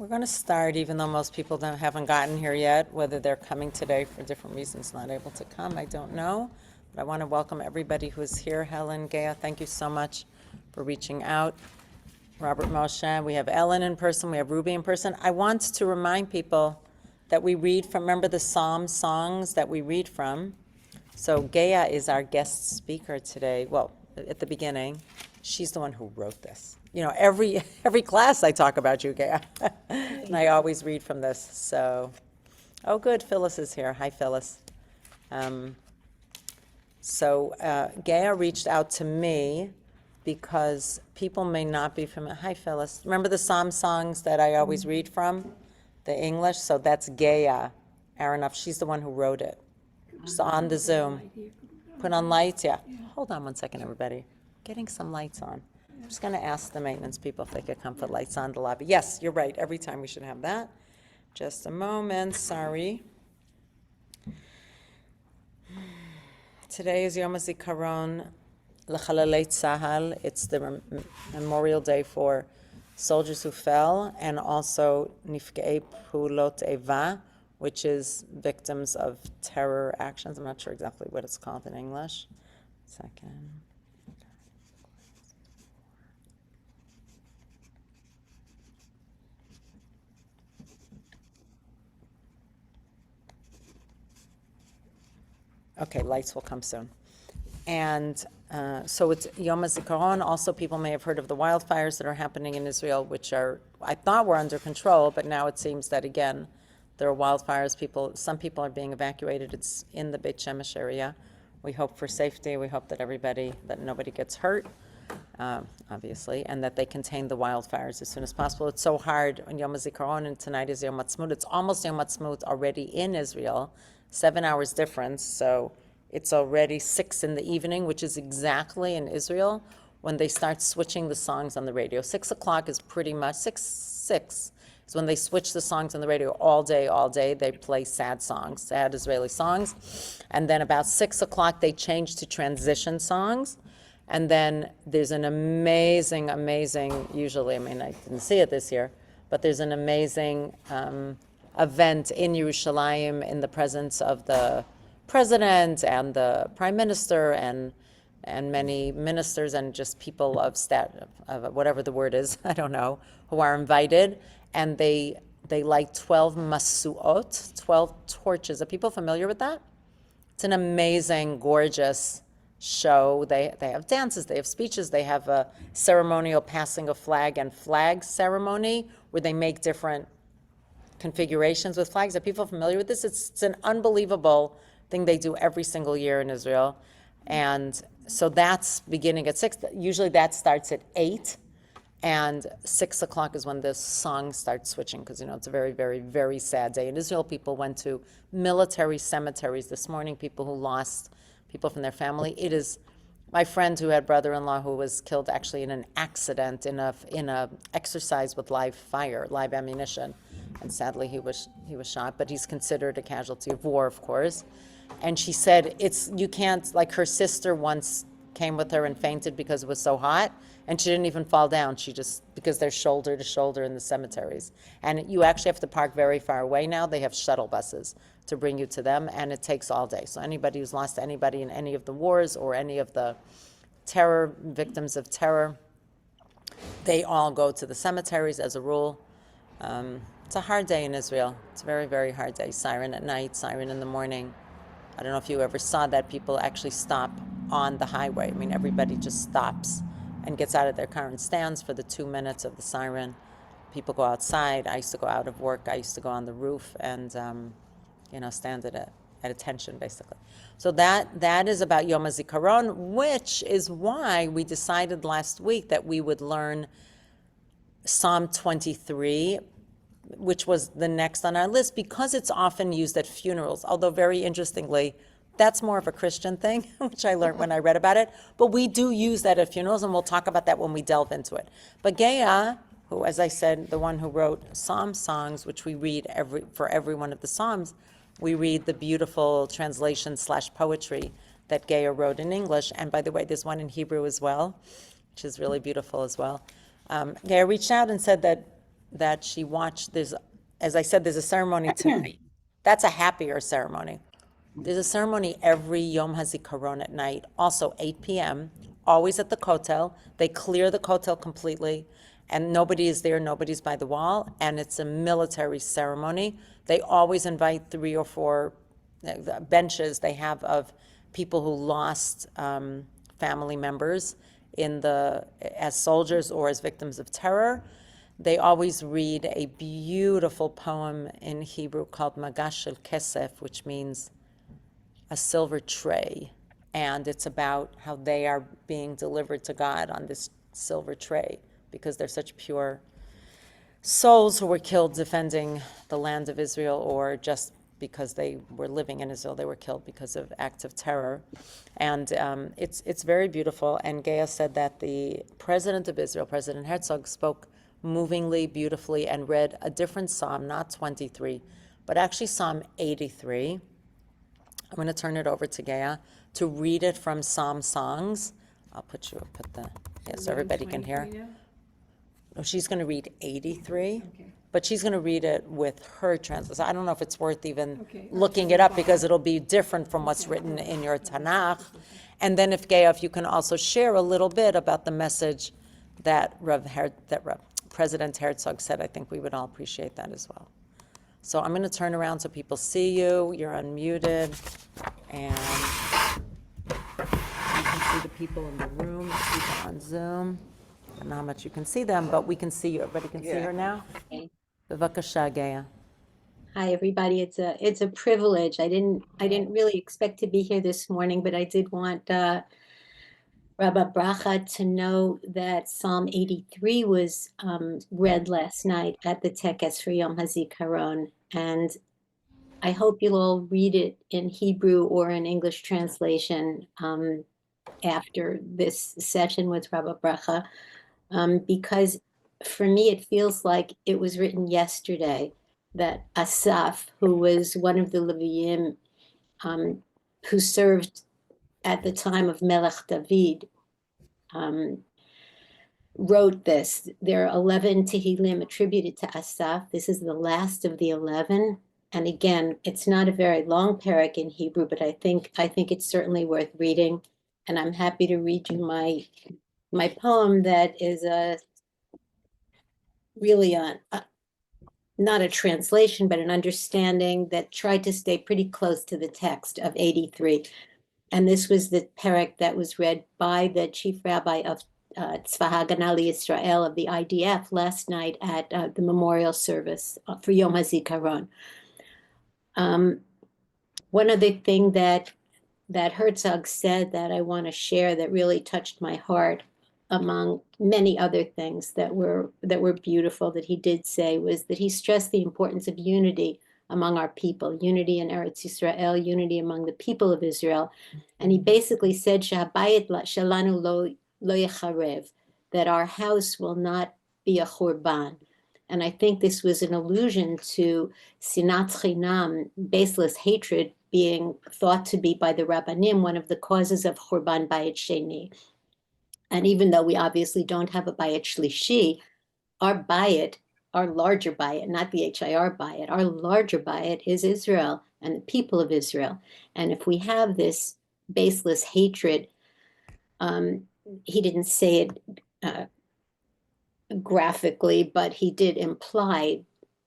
We're going to start, even though most people haven't gotten here yet, whether they're coming today for different reasons, not able to come, I don't know. But I want to welcome everybody who's here. Helen, Gea, thank you so much for reaching out. Robert Moshe, we have Ellen in person, we have Ruby in person. I want to remind people that we read from, remember the Psalm songs that we read from? So Gea is our guest speaker today. Well, at the beginning, she's the one who wrote this. You know, every class I talk about you, Gea. And I always read from this. So, oh good, Phyllis is here. Hi, Phyllis. Gea reached out to me because people may not be familiar. Hi, Phyllis. Remember the Psalm songs that I always read from? The English? So that's Gea Aronoff. She's the one who wrote it. She's on the Zoom. Put on lights, yeah. Hold on one second, everybody. Getting some lights on. I'm just going to ask the maintenance people if they could come put lights on the lobby. Yes, you're right. Every time we should have that. Just a moment. Sorry. Today is Yom HaZikaron L'Chalalei Tzahal. It's the Memorial Day for soldiers who fell, and also Nifkei Pulot Eva, which is victims of terror actions. I'm not sure exactly what it's called in English. Second. Okay, lights will come soon. And so it's Yom HaZikaron. Also, people may have heard of the wildfires that are happening in Israel, which are, I thought were under control, but now it seems that, again, there are wildfires. Some people are being evacuated. It's in the Beit Shemesh area. We hope for safety. We hope that nobody gets hurt, obviously, and that they contain the wildfires as soon as possible. It's so hard on Yom HaZikaron, and tonight is Yom Ha'atzmaut. It's almost Yom Ha'atzmaut already in Israel, 7 hours difference, so it's already 6 in the evening, which is exactly in Israel when they start switching the songs on the radio. 6 o'clock is pretty much, 6 is when they switch the songs on the radio all day. They play sad Israeli songs. And then about 6 o'clock, they change to transition songs. And then there's an amazing, usually, I didn't see it this year, but there's an amazing event in Yerushalayim in the presence of the president and the prime minister and many ministers and just people of whatever the word is, I don't know, who are invited, and they light 12 masuot, 12 torches. Are people familiar with that? It's an amazing, gorgeous show. They have dances, they have speeches, they have a ceremonial passing of flag and flag ceremony where they make different configurations with flags. Are people familiar with this? It's an unbelievable thing they do every single year in Israel. And so that's beginning at 6. Usually that starts at 8. And 6 o'clock is when the songs start switching, because, it's a very, very, very sad day. In Israel, people went to military cemeteries this morning, people who lost people from their family. It is my friend who had brother-in-law who was killed actually in an accident in a exercise with live ammunition. And sadly, he was shot, but he's considered a casualty of war, of course. And she said, you can't, like her sister once came with her and fainted because it was so hot, and she didn't even fall down. Because they're shoulder to shoulder in the cemeteries. And you actually have to park very far away now. They have shuttle buses to bring you to them, and it takes all day. So anybody who's lost anybody in any of the wars or any of the victims of terror, they all go to the cemeteries as a rule. It's a hard day in Israel. It's a very, very hard day. Siren at night, siren in the morning. I don't know if you ever saw that. People actually stop on the highway. Everybody just stops and gets out of their car and stands for the 2 minutes of the siren. People go outside. I used to go out of work. I used to go on the roof and, stand at attention, basically. So that is about Yom HaZikaron, which is why we decided last week that we would learn Psalm 23, which was the next on our list, because it's often used at funerals, although very interestingly, that's more of a Christian thing, which I learned when I read about it. But we do use that at funerals, and we'll talk about that when we delve into it. But Gea, who, as I said, the one who wrote Psalm songs, which we read for every one of the Psalms, we read the beautiful translation/poetry that Gea wrote in English. And by the way, there's one in Hebrew as well, which is really beautiful as well. Gea reached out and said that that she watched this. As I said, there's a ceremony tonight. That's a happier ceremony. There's a ceremony every Yom HaZikaron at night, also 8 p.m., always at the Kotel. They clear the Kotel completely, and nobody is there, nobody's by the wall, and it's a military ceremony. They always invite 3 or 4 benches they have of people who lost family members as soldiers or as victims of terror. They always read a beautiful poem in Hebrew called Magash Shel Kesef, which means a silver tray, and it's about how they are being delivered to God on this silver tray because they're such pure souls who were killed defending the land of Israel, or just because they were living in Israel, they were killed because of acts of terror. And it's very beautiful. And Geah said that the president of Israel, President Herzog, spoke movingly, beautifully, and read a different psalm, not 23, but actually Psalm 83. I'm going to turn it over to Geah to read it from Psalm Songs. I'll put the, yeah, so everybody can hear. No, she's going to read 83, but she's going to read it with her translation. I don't know if it's worth even looking it up because it'll be different from what's written in your Tanakh. And then if Geah, if you can also share a little bit about the message that President Herzog said, I think we would all appreciate that as well. So I'm going to turn around so people see you. You're unmuted. And you can see the people in the room, the people on Zoom. I don't know how much you can see them, but we can see you. Everybody can see her now? Okay. Bevakasha, Geah. Hi, everybody. It's a privilege. I didn't really expect to be here this morning, but I did want Rabbi Bracha to know that Psalm 83 was read last night at the Tekes for Yom HaZikaron, and I hope you'll all read it in Hebrew or in English translation after this session with Rabbi Bracha, because for me it feels like it was written yesterday, that Asaph, who was one of the Leviim who served at the time of Melech David, wrote this. There are 11 Tehillim attributed to Asaph. This is the last of the 11. And again, it's not a very long parak in Hebrew, but I think it's certainly worth reading. And I'm happy to read you my poem that is really not a translation, but an understanding that tried to stay pretty close to the text of 83. And this was the parak that was read by the chief rabbi of Tzva Haganah Yisrael of the IDF last night at the memorial service for Yom HaZikaron. One other thing that Herzog said that I want to share that really touched my heart, among many other things that were beautiful that he did say, was that he stressed the importance of unity among our people, unity in Eretz Yisrael, unity among the people of Israel. And he basically said, Shahabayit shalanu lo yecharev, that our house will not be a churban. And I think this was an allusion to sinat chinam, baseless hatred, being thought to be by the Rabbanim one of the causes of churban bayit sheni. And even though we obviously don't have a bayit shlishi, our bayit, our larger bayit, not the HIR bayit, our larger bayit is Israel and the people of Israel. And if we have this baseless hatred, he didn't say it graphically, but he did imply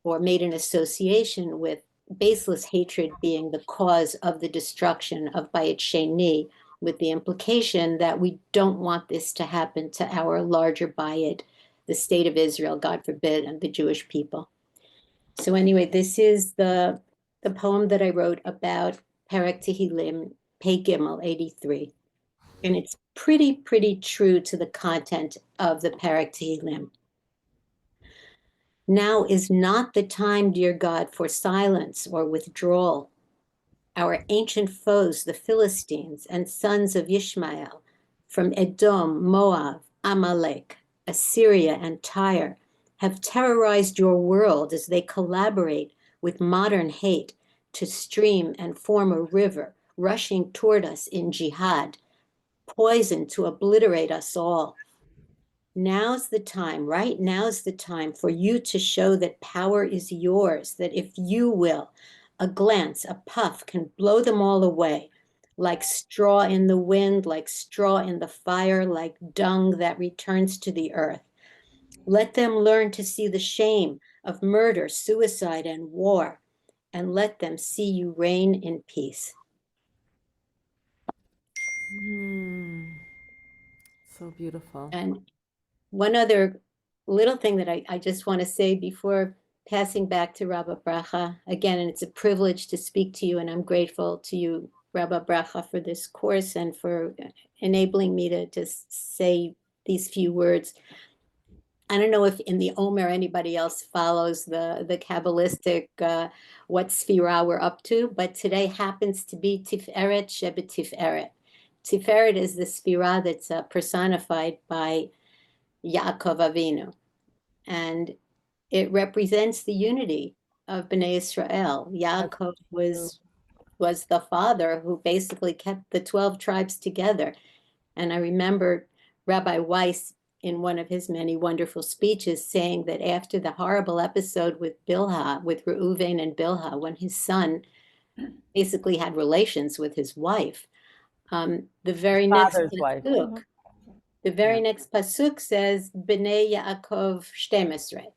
or made an association with baseless hatred being the cause of the destruction of Bayit Sheni, with the implication that we don't want this to happen to our larger Bayit, the state of Israel, God forbid, and the Jewish people. So anyway, this is the poem that I wrote about Perek Tehillim, Pei Gimel 83. And it's pretty true to the content of the Perek Tehillim. Now is not the time, dear God, for silence or withdrawal. Our ancient foes, the Philistines and sons of Ishmael, from Edom, Moab, Amalek, Assyria, and Tyre, have terrorized your world as they collaborate with modern hate to stream and form a river, rushing toward us in jihad, poisoned to obliterate us all. Now's the time, right? Now's the time for you to show that power is yours, that if you will, a glance, a puff can blow them all away, like straw in the wind, like straw in the fire, like dung that returns to the earth. Let them learn to see the shame of murder, suicide, and war, and let them see you reign in peace. So beautiful. And one other little thing that I just want to say before passing back to Rabba Bracha, again, and it's a privilege to speak to you, and I'm grateful to you, Rabba Bracha, for this course and for enabling me to just say these few words. I don't know if in the Omer anybody else follows the Kabbalistic what Sphira we're up to, but today happens to be Tiferet Shebetiferet. Tiferet is the Sphira that's personified by Yaakov Avinu, and it represents the unity of Bnei Israel. That's Yaakov true. was the father who basically kept the 12 tribes together. And I remember Rabbi Weiss in one of his many wonderful speeches saying that after the horrible episode with Bilhah, with Reuven and Bilhah, when his son basically had relations with his wife, the very next Father's wife. pasuk, the Yeah. very next pasuk says, Bnei Yaakov Shtemesre.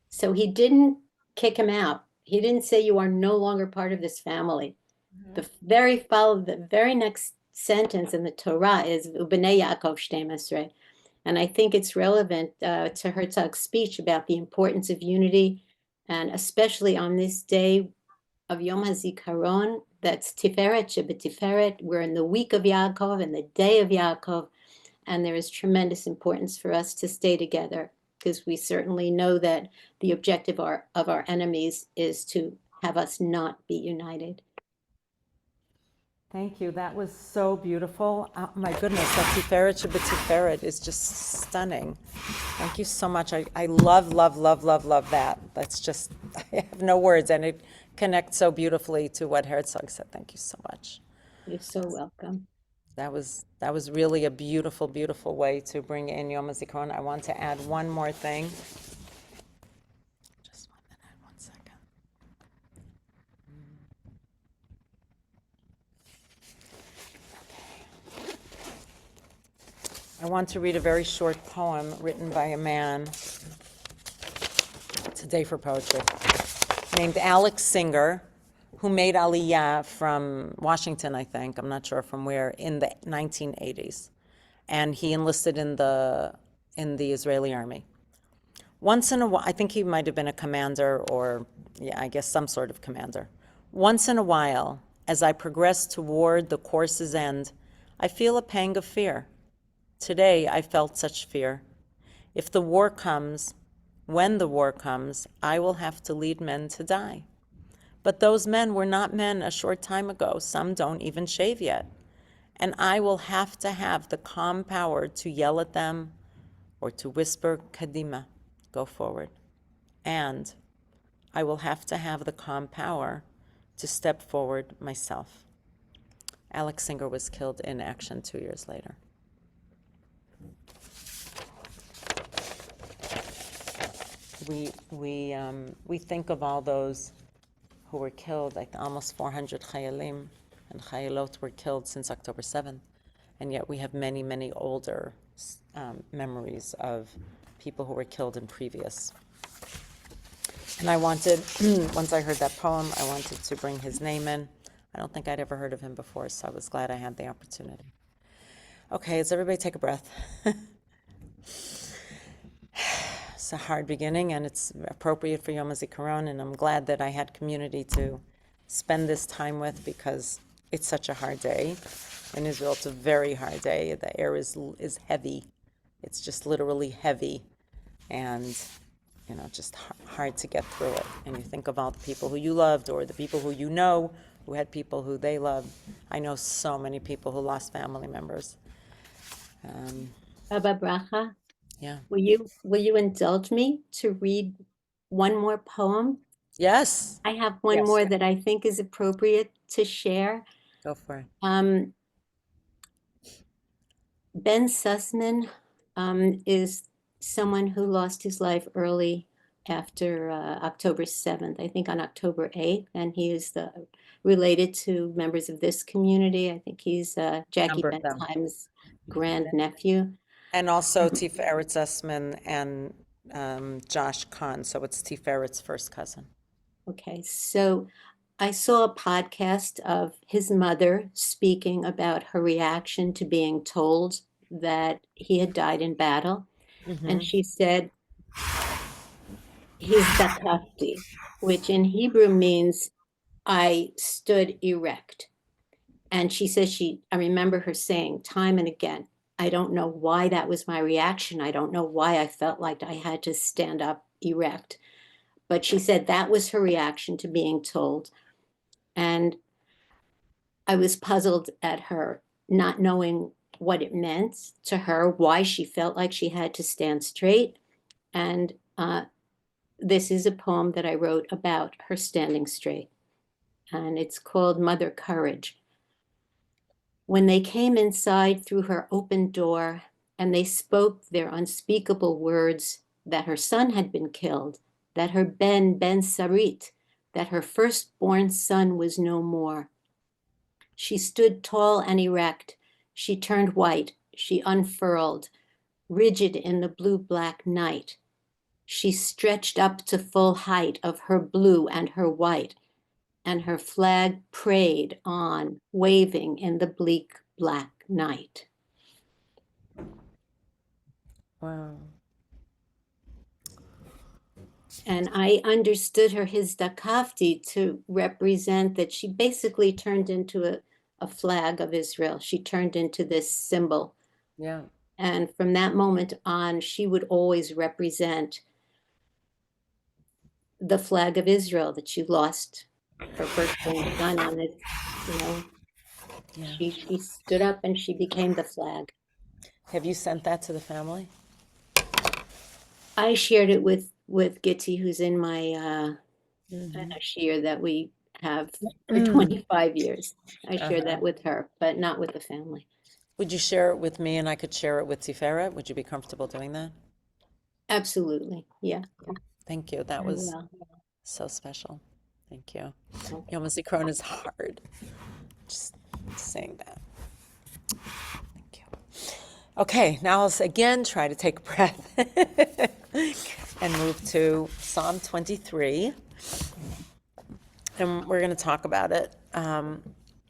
So he didn't kick him out. He didn't say you are no longer part of this family. The very next sentence in the Torah is Bnei Yaakov Shtemesre. And I think it's relevant to Herzog's speech about the importance of unity, and especially on this day of Yom HaZikaron, that's Tiferet Shebetiferet. We're in the week of Yaakov and the day of Yaakov, and there is tremendous importance for us to stay together, because we certainly know that the objective of our enemies is to have us not be united. Thank you. That was so beautiful. Oh, my goodness, that Tiferet Shebetiferet is just stunning. Thank you so much. I love, love, love, love, love that. That's just, I have no words, and it connects so beautifully to what Herzog said. Thank you so much. You're so welcome. That was really a beautiful, beautiful way to bring in Yom HaZikaron. I want to add one more thing. Just 1 minute, 1 second. I want to read a very short poem written by a man. It's a day for poetry. Named Alex Singer, who made Aliyah from Washington, I think, I'm not sure from where, in the 1980s. And he enlisted in the Israeli army. Once in a while, I think he might have been a commander, or, yeah, I guess some sort of commander. Once in a while, as I progress toward the course's end, I feel a pang of fear. Today, I felt such fear. If the war comes, when the war comes, I will have to lead men to die. But those men were not men a short time ago. Some don't even shave yet. And I will have to have the calm power to yell at them or to whisper, Kadima, go forward. And I will have to have the calm power to step forward myself. Alex Singer was killed in action 2 years later. We think of all those who were killed, like almost 400 Chayalim and Chayalot were killed since October 7th, and yet we have many, many older memories of people who were killed in previous. And I wanted, once I heard that poem, I wanted to bring his name in. I don't think I'd ever heard of him before, so I was glad I had the opportunity. Okay, let's everybody take a breath. It's a hard beginning, and it's appropriate for Yom HaZikaron, and I'm glad that I had community to spend this time with, because it's such a hard day. In Israel, it's a very hard day. The air is heavy. It's just literally heavy, and just hard to get through it. And you think of all the people who you loved, or the people who you know who had people who they loved. I know so many people who lost family members. Baba Bracha, Yeah. will you indulge me to read one more poem? Yes. I have one Yes. more that I think is appropriate to share. Go for it. Ben Sussman is someone who lost his life early after October 7th, I think on October 8th, and he is related to members of this community. I think he's Jackie Number of them. Bentheim's grandnephew. And also Tiferet Sussman and Josh Kahn, so it's Tiferet's first cousin. Okay, so I saw a podcast of his mother speaking about her reaction to being told that he had died in battle. And she said, he's dakafti, which in Hebrew means I stood erect. And she says I remember her saying time and again, I don't know why that was my reaction. I don't know why I felt like I had to stand up erect. But she said that was her reaction to being told. And I was puzzled at her not knowing what it meant to her, why she felt like she had to stand straight. And this is a poem that I wrote about her standing straight. And it's called Mother Courage. When they came inside through her open door and they spoke their unspeakable words that her son had been killed, that her Ben Sarit, that her firstborn son was no more. She stood tall and erect. She turned white. She unfurled, rigid in the blue-black night. She stretched up to full height of her blue and her white, and her flag prayed on, waving in the bleak black night. Wow. And I understood her Hizdakafti to represent that she basically turned into a flag of Israel. She turned into this symbol. Yeah. And from that moment on, she would always represent the flag of Israel that she lost her firstborn son on it. You know, Yeah. she stood up and she became the flag. Have you sent that to the family? I shared it with Gitty, who's in my shir that we have for 25 years. I shared that with her, but not with the family. Would you share it with me and I could share it with Tiferet? Would you be comfortable doing that? Absolutely. Yeah. Thank you. That I was will. so special. Thank you. Okay. Yom HaZikaron is hard. Just saying that. Thank you. Okay, now let's again try to take a breath and move to Psalm 23. And we're going to talk about it.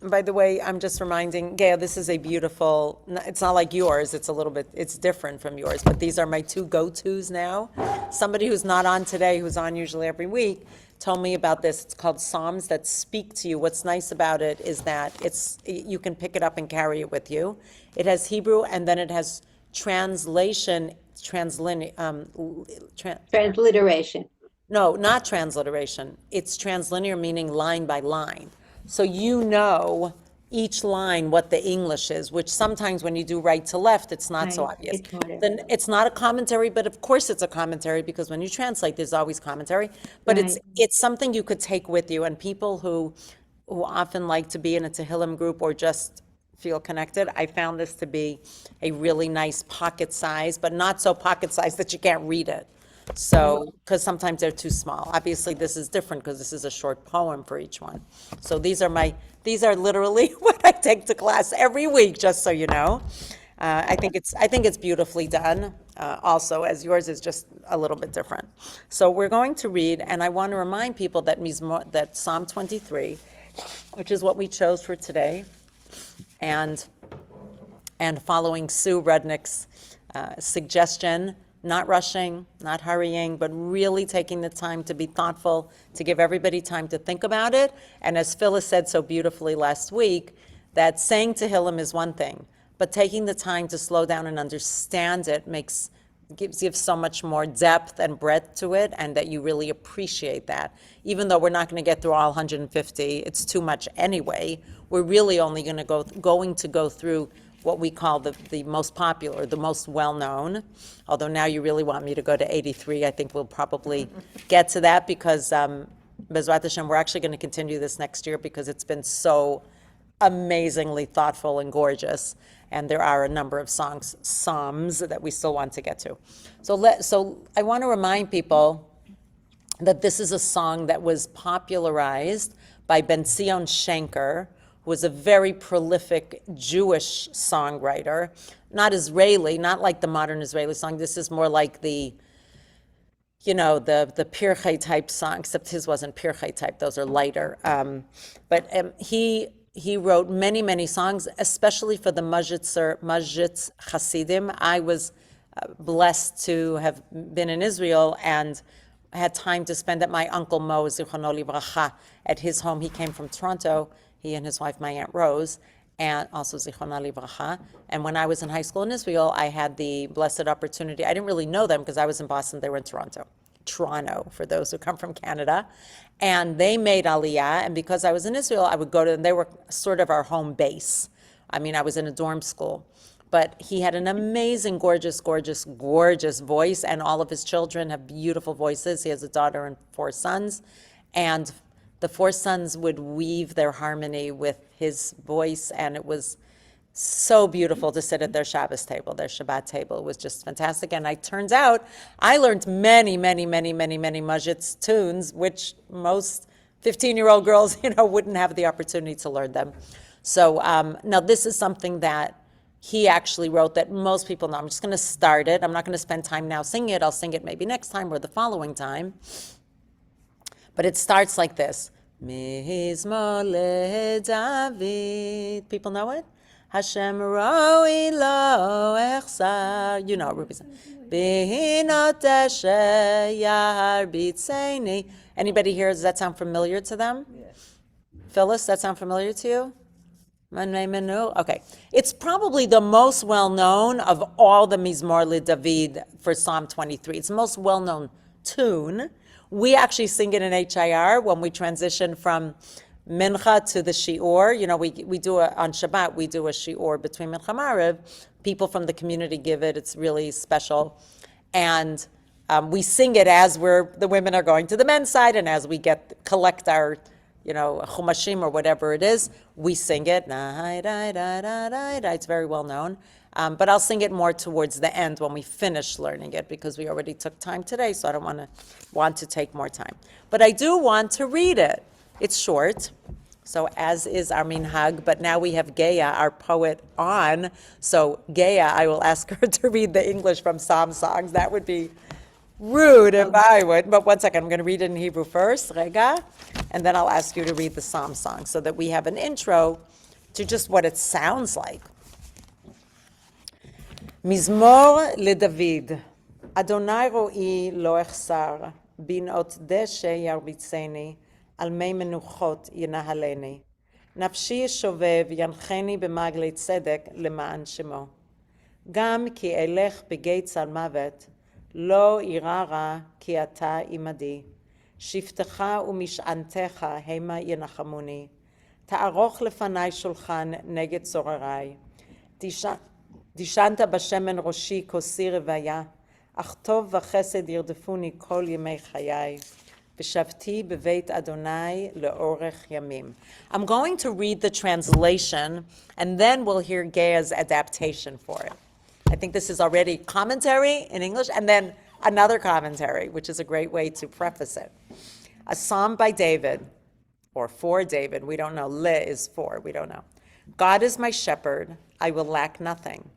By the way, I'm just reminding, Gail, this is a beautiful, it's not like yours, it's a little bit, it's different from yours, but these are my two go-tos now. Somebody who's not on today, who's on usually every week, told me about this. It's called Psalms That Speak to You. What's nice about it is that you can pick it up and carry it with you. It has Hebrew and then it has transliteration. No, not transliteration. It's translinear, meaning line by line. So you know each line what the English is, which sometimes when you do right to left, it's not so Right, obvious. it's harder. Then it's not a commentary, but of course it's a commentary because when you translate, there's always commentary. But Right. it's something you could take with you. And people who often like to be in a Tehillim group or just feel connected, I found this to be a really nice pocket size, but not so pocket size that you can't read it. So, because sometimes they're too small. Obviously, this is different because this is a short poem for each one. So these are literally what I take to class every week, just so you know. I think it's beautifully done. Also, as yours is just a little bit different. So we're going to read, and I want to remind people that Psalm 23, which is what we chose for today, and following Sue Rudnick's suggestion, not rushing, not hurrying, but really taking the time to be thoughtful, to give everybody time to think about it. And as Phyllis said so beautifully last week, that saying Tehillim is one thing, but taking the time to slow down and understand it gives so much more depth and breadth to it, and that you really appreciate that. Even though we're not going to get through all 150, it's too much anyway. We're really only going to go through what we call the most popular, the most well-known. Although now you really want me to go to 83, I think we'll probably get to that because Bezrat Hashem, we're actually going to continue this next year because it's been so amazingly thoughtful and gorgeous. And there are a number of psalms that we still want to get to. So I want to remind people that this is a song that was popularized by Ben Zion Shenker, who was a very prolific Jewish songwriter, not Israeli, not like the modern Israeli song. This is more like the Pirchei type song, except his wasn't Pirchei type; those are lighter. But he wrote many, many songs, especially for the Majitz Hasidim. I was blessed to have been in Israel and had time to spend at my uncle Mo, Zichrono Livracha, at his home. He came from Toronto, he and his wife, my Aunt Rose, and also Zichrono Livracha. And when I was in high school in Israel, I had the blessed opportunity. I didn't really know them because I was in Boston, they were in Toronto, for those who come from Canada. And they made Aliyah, and because I was in Israel, I would go to them. They were sort of our home base. I mean, I was in a dorm school. But he had an amazing, gorgeous, gorgeous, gorgeous voice, and all of his children have beautiful voices. He has a daughter and 4 sons, and the 4 sons would weave their harmony with his voice, and it was so beautiful to sit at their Shabbos table, their Shabbat table. It was just fantastic. And it turns out I learned many, many, many, many, many Majitz tunes, which most 15-year-old girls, wouldn't have the opportunity to learn them. So now this is something that he actually wrote that most people know. I'm just going to start it. I'm not going to spend time now singing it. I'll sing it maybe next time or the following time. But it starts like this. Mizmor LeDavid. People know it? Hashem roi lo echsar. You know, Ruby. Behinot eshe yar bitzeni. Anybody here, does that sound familiar to them? Yes. Phyllis, that sound familiar to you? Okay. It's probably the most well-known of all the Mizmor LeDavid for Psalm 23. It's the most well-known tune. We actually sing it in HIR when we transition from Mincha to the Shi'or. We do on Shabbat, we do a Shi'or between Mincha and Maariv. People from the community give it. It's really special. And we sing it as the women are going to the men's side, and as we collect our chumashim or whatever it is, we sing it. It's very well known. But I'll sing it more towards the end when we finish learning it, because we already took time today, so I don't want to take more time. But I do want to read it. It's short, so as is our minhag, but now we have Geya, our poet, on. So Geya, I will ask her to read the English from Psalm songs. That would be rude if I would, but one second, I'm going to read it in Hebrew first, Rega, and then I'll ask you to read the Psalm song so that we have an intro to just what it sounds like. Mizmor LeDavid. Adonai ro'i lo echsar, binot deshe yarbitzeni, al mei menuchot yinahaleni. Nafshi shovev yancheni b'maglei tzedek למען shemo. Gam ki elech b'gei tzal mavet, לא אירא רע כי אתה עמדי, שבטך ומשענתך המה ינחמוני, תערוך לפני שולחן נגד צורריי, דשנת בשמן ראשי כוסי רוויה, אך טוב וחסד ירדפוני כל ימי חיי, ושבתי בבית אדוני לאורך ימים. I'm going to read the translation, and then we'll hear Gea's adaptation for it. I think this is already commentary in English, and then another commentary, which is a great way to preface it. A psalm by David, or for David, we don't know. Le is for, we don't know. God is my shepherd, I will lack nothing.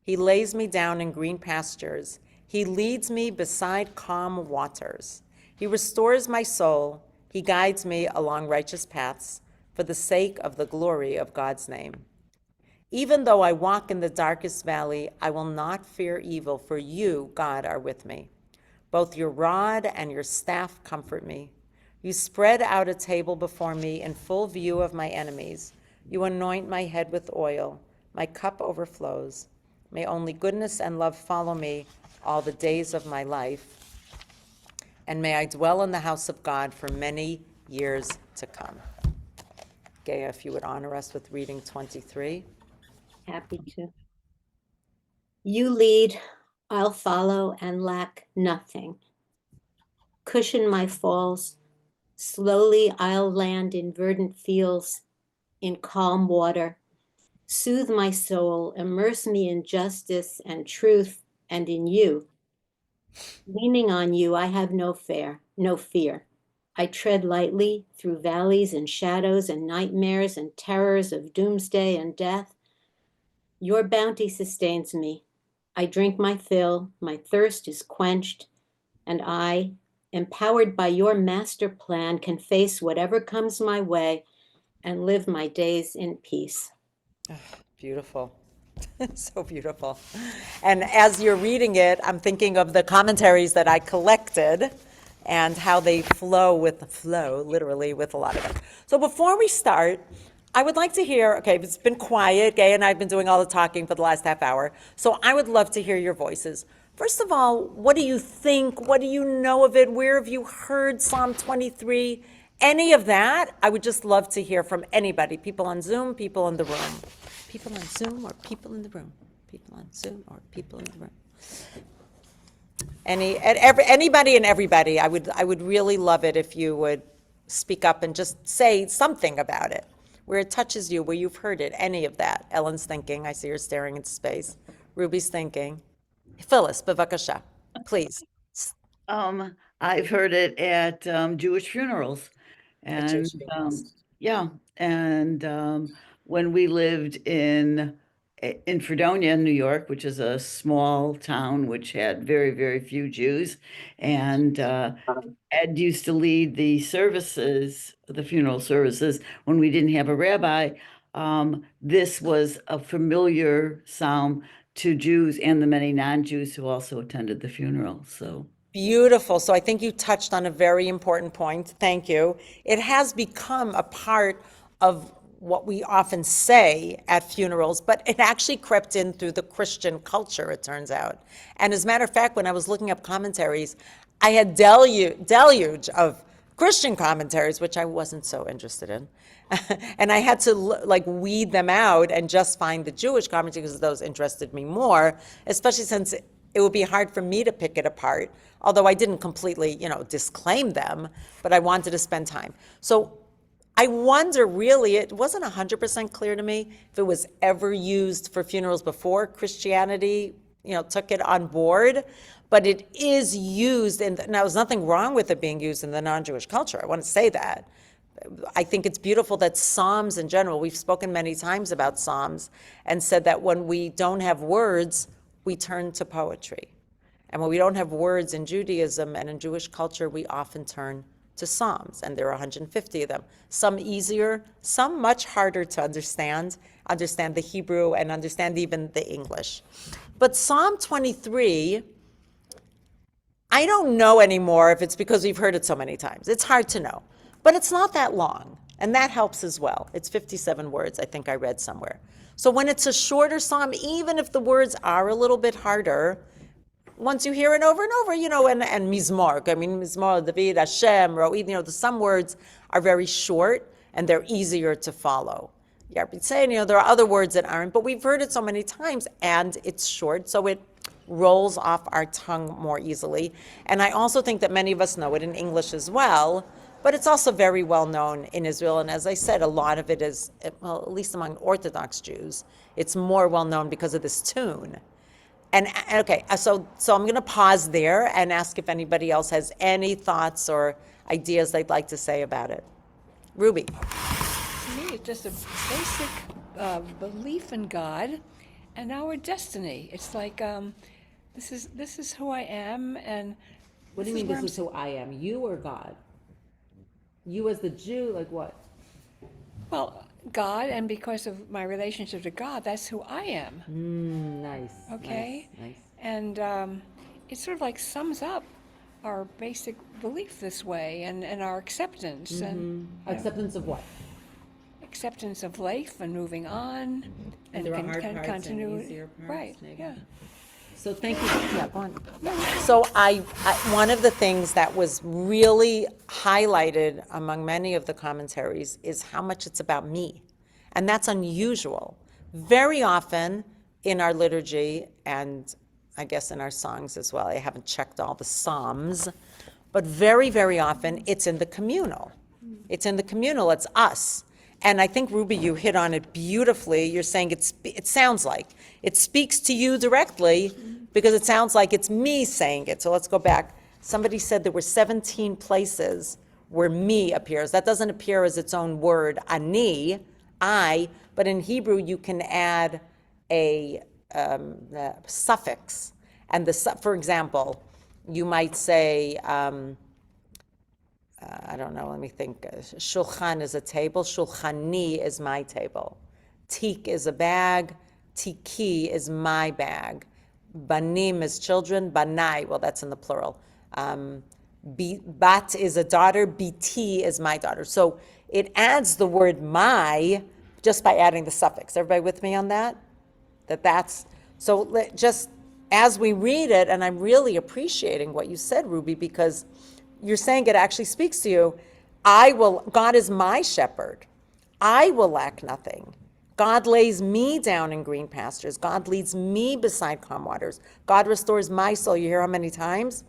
He lays me down in green pastures. He leads me beside calm waters. He restores my soul. He guides me along righteous paths for the sake of the glory of God's name. Even though I walk in the darkest valley, I will not fear evil, for you, God, are with me. Both your rod and your staff comfort me. You spread out a table before me in full view of my enemies. You anoint my head with oil. My cup overflows. May only goodness and love follow me all the days of my life. And may I dwell in the house of God for many years to come. Geya, if you would honor us with reading 23. Happy to. You lead, I'll follow and lack nothing. Cushion my falls. Slowly I'll land in verdant fields, in calm water. Soothe my soul, immerse me in justice and truth and in you. Leaning on you, I have no fear. I tread lightly through valleys and shadows and nightmares and terrors of doomsday and death. Your bounty sustains me. I drink my fill, my thirst is quenched, and I, empowered by your master plan, can face whatever comes my way and live my days in peace. Beautiful. So beautiful. And as you're reading it, I'm thinking of the commentaries that I collected and how they flow, literally, with a lot of them. So before we start, I would like to hear, okay, it's been quiet. Gay and I have been doing all the talking for the last half hour. So I would love to hear your voices. First of all, what do you think? What do you know of it? Where have you heard Psalm 23? Any of that, I would just love to hear from anybody, people on Zoom, people in the room. People on Zoom or people in the room? People on Zoom or people in the room? Anybody and everybody, I would really love it if you would speak up and just say something about it, where it touches you, where you've heard it, any of that. Ellen's thinking, I see her staring into space. Ruby's thinking. Phyllis, bevakasha, please. I've heard it at Jewish funerals. At And Jewish funerals. yeah, and when we lived in Fredonia, New York, which is a small town which had very, very few Jews, and Ed used to lead the services, the funeral services, when we didn't have a rabbi. This was a familiar psalm to Jews and the many non-Jews who also attended the funeral. So Beautiful. So I think you touched on a very important point. Thank you. It has become a part of what we often say at funerals, but it actually crept in through the Christian culture, it turns out. And as a matter of fact, when I was looking up commentaries, I had deluge of Christian commentaries, which I wasn't so interested in. And I had to weed them out and just find the Jewish commentaries because those interested me more, especially since it would be hard for me to pick it apart, although I didn't completely, disclaim them, but I wanted to spend time. So I wonder, really, it wasn't 100% clear to me if it was ever used for funerals before Christianity, took it on board, but it is used, and now there's nothing wrong with it being used in the non-Jewish culture. I want to say that. I think it's beautiful that Psalms in general, we've spoken many times about Psalms and said that when we don't have words, we turn to poetry. And when we don't have words in Judaism and in Jewish culture, we often turn to Psalms, and there are 150 of them. Some easier, some much harder to understand the Hebrew and understand even the English. But Psalm 23, I don't know anymore if it's because we've heard it so many times. It's hard to know. But it's not that long, and that helps as well. It's 57 words, I think I read somewhere. So when it's a shorter psalm, even if the words are a little bit harder, once you hear it over and over, and Mizmor, Mizmor, David, Hashem, Ro'id, some words are very short, and they're easier to follow. Saying, there are other words that aren't, but we've heard it so many times, and it's short, so it rolls off our tongue more easily. And I also think that many of us know it in English as well, but it's also very well known in Israel. And as I said, a lot of it is, well, at least among Orthodox Jews, it's more well known because of this tune. And okay, so I'm going to pause there and ask if anybody else has any thoughts or ideas they'd like to say about it. Ruby. To me, it's just a basic belief in God and our destiny. It's like this is who I am, and What do you mean this is who I am? You or God? You as the Jew, like what? well, God, and because of my relationship to God, that's who I am. Nice. Okay, Nice. and it sort of like sums up our basic belief this way, and our acceptance and Acceptance of what? acceptance of life and moving on and there are hard parts and continuity. easier parts, Right? maybe. Yeah. So thank you. Yeah, go on. So I one of the things that was really highlighted among many of the commentaries is how much it's about me. And that's unusual. Very often in our liturgy, and I guess in our songs as well, I haven't checked all the Psalms, but very, very often it's in the communal. It's in the communal, it's us. And I think, Ruby, you hit on it beautifully. You're saying it sounds like it speaks to you directly because it sounds like it's me saying it. So let's go back. Somebody said there were 17 places where me appears. That doesn't appear as its own word, ani, I, but in Hebrew you can add a suffix. And for example, you might say, I don't know, let me think. Shulchan is a table. Shulchani is my table. Tik is a bag. Tiki is my bag. Banim is children. Banai, well, that's in the plural. Bat is a daughter. Biti is my daughter. So it adds the word my just by adding the suffix. Everybody with me on that? That's, so just as we read it, and I'm really appreciating what you said, Ruby, because you're saying it actually speaks to you. God is my shepherd. I will lack nothing. God lays me down in green pastures. God leads me beside calm waters. God restores my soul. You hear how many times?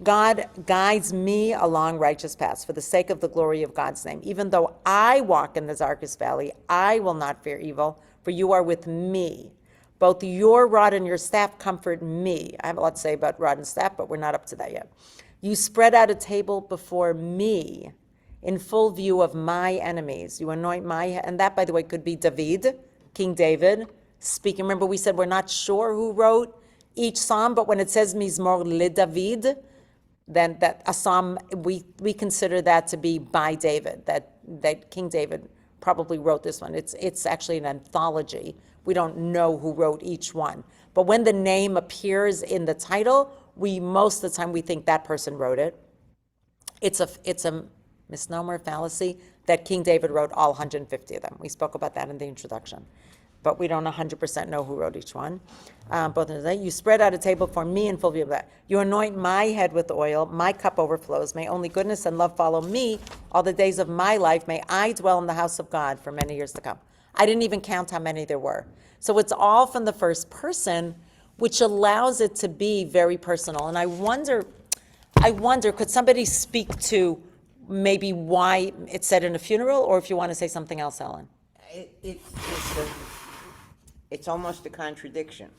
God guides me along righteous paths for the sake of the glory of God's name. Even though I walk in the darkest valley, I will not fear evil, for you are with me. Both your rod and your staff comfort me. I have a lot to say about rod and staff, but we're not up to that yet. You spread out a table before me in full view of my enemies. You anoint my head. And that, by the way, could be David, King David, speaking. Remember, we said we're not sure who wrote each psalm, but when it says Mizmor le David, then that a psalm, we consider that to be by David, that King David probably wrote this one. It's actually an anthology. We don't know who wrote each one. But when the name appears in the title, most of the time we think that person wrote it. It's a misnomer, fallacy, that King David wrote all 150 of them. We spoke about that in the introduction. But we don't 100% know who wrote each one. Both of them. You spread out a table for me in full view of that. You anoint my head with oil. My cup overflows. May only goodness and love follow me all the days of my life. May I dwell in the house of God for many years to come. I didn't even count how many there were. So it's all from the first person, which allows it to be very personal. And I wonder, could somebody speak to maybe why it's said in a funeral, or if you want to say something else, Ellen? It's almost a contradiction,